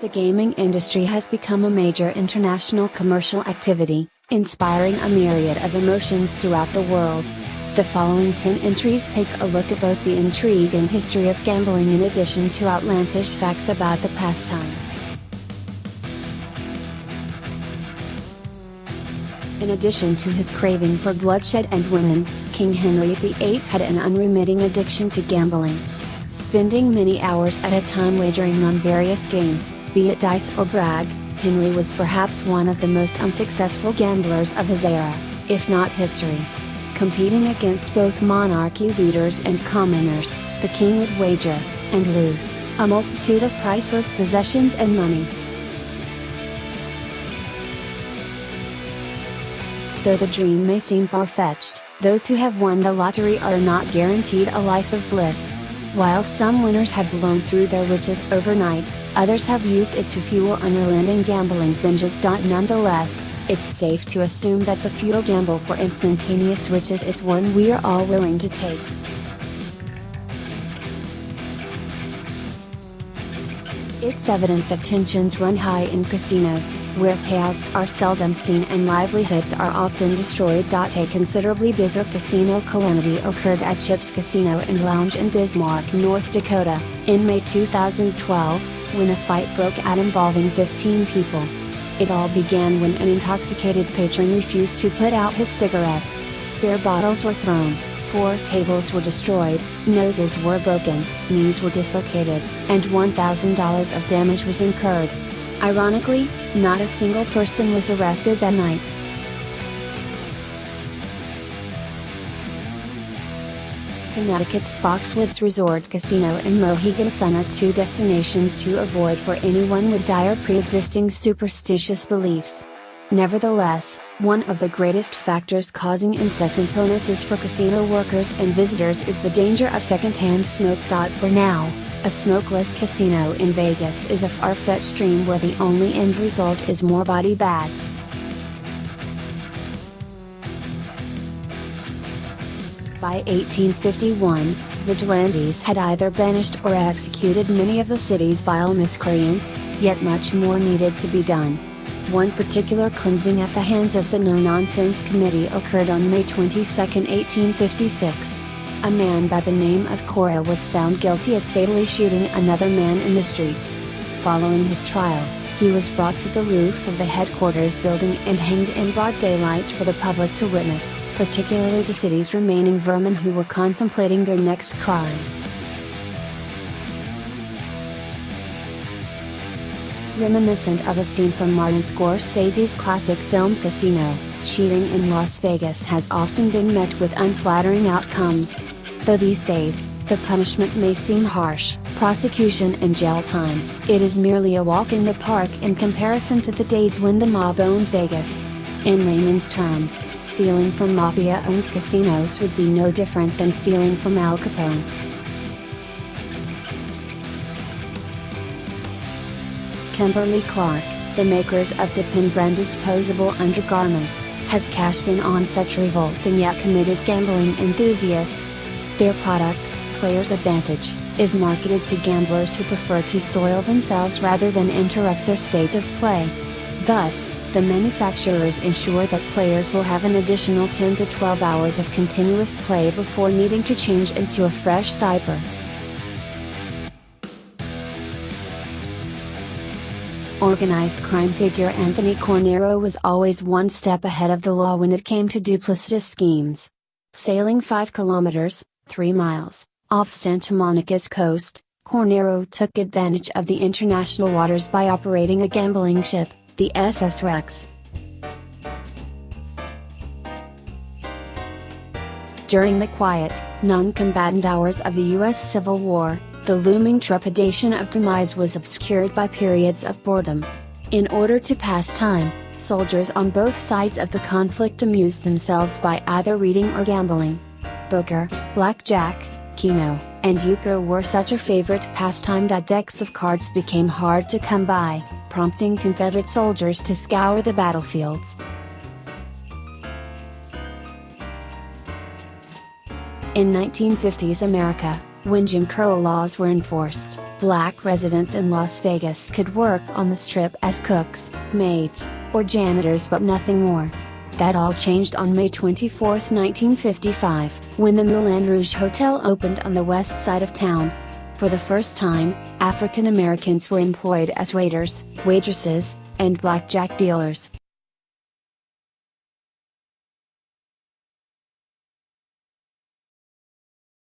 The gaming industry has become a major international commercial activity, inspiring a myriad of emotions throughout the world. The following 10 entries take a look at both the intrigue and history of gambling in addition to outlandish facts about the pastime. In addition to his craving for bloodshed and women, King Henry VIII had an unremitting addiction to gambling. Spending many hours at a time wagering on various games, be it dice or brag, Henry was perhaps one of the most unsuccessful gamblers of his era, if not history. Competing against both monarchy leaders and commoners, the king would wager, and lose, a multitude of priceless possessions and money. Though the dream may seem far-fetched, those who have won the lottery are not guaranteed a life of bliss. While some winners have blown through their riches overnight, others have used it to fuel unrelenting gambling binges. Nonetheless, it's safe to assume that the futile gamble for instantaneous riches is one we're all willing to take. It's evident that tensions run high in casinos, where payouts are seldom seen and livelihoods are often destroyed. A considerably bigger casino calamity occurred at Chip's Casino and Lounge in Bismarck, North Dakota, in May 2012, when a fight broke out involving 15 people. It all began when an intoxicated patron refused to put out his cigarette. Beer bottles were thrown, 4 tables were destroyed, noses were broken, knees were dislocated, and $1,000 of damage was incurred. Ironically, not a single person was arrested that night. Connecticut's Foxwoods Resort Casino and Mohegan Sun are 2 destinations to avoid for anyone with dire pre-existing superstitious beliefs. Nevertheless, one of the greatest factors causing incessant illnesses for casino workers and visitors is the danger of secondhand smoke. For now, a smokeless casino in Vegas is a far-fetched dream where the only end result is more body bags. By 1851, vigilantes had either banished or executed many of the city's vile miscreants, yet much more needed to be done. One particular cleansing at the hands of the No-Nonsense Committee occurred on May 22, 1856. A man by the name of Cornero was found guilty of fatally shooting another man in the street. Following his trial, he was brought to the roof of the headquarters building and hanged in broad daylight for the public to witness, particularly the city's remaining vermin who were contemplating their next crimes. Reminiscent of a scene from Martin Scorsese's classic film Casino, cheating in Las Vegas has often been met with unflattering outcomes. Though these days, the punishment may seem harsh, prosecution and jail time, it is merely a walk in the park in comparison to the days when the mob owned Vegas. In layman's terms, stealing from mafia-owned casinos would be no different than stealing from Al Capone. Kimberly-Clark, the makers of Dipin brand disposable undergarments, has cashed in on such revolting yet committed gambling enthusiasts. Their product, Player's Advantage, is marketed to gamblers who prefer to soil themselves rather than interrupt their state of play. Thus, the manufacturers ensure that players will have an additional 10 to 12 hours of continuous play before needing to change into a fresh diaper. Organized crime figure Anthony Cornero was always one step ahead of the law when it came to duplicitous schemes. Sailing 5 kilometers, 3 miles, off Santa Monica's coast, Cornero took advantage of the international waters by operating a gambling ship, the SS Rex. During the quiet, non-combatant hours of the U.S. Civil War, the looming trepidation of demise was obscured by periods of boredom. In order to pass time, soldiers on both sides of the conflict amused themselves by either reading or gambling. Poker, blackjack, keno, and euchre were such a favorite pastime that decks of cards became hard to come by, prompting Confederate soldiers to scour the battlefields. In 1950s America, When Jim Crow laws were enforced, black residents in Las Vegas could work on the Strip as cooks, maids, or janitors, but nothing more. That all changed on May 24, 1955, when the Moulin Rouge Hotel opened on the west side of town. For the first time, African Americans were employed as waiters, waitresses, and blackjack dealers.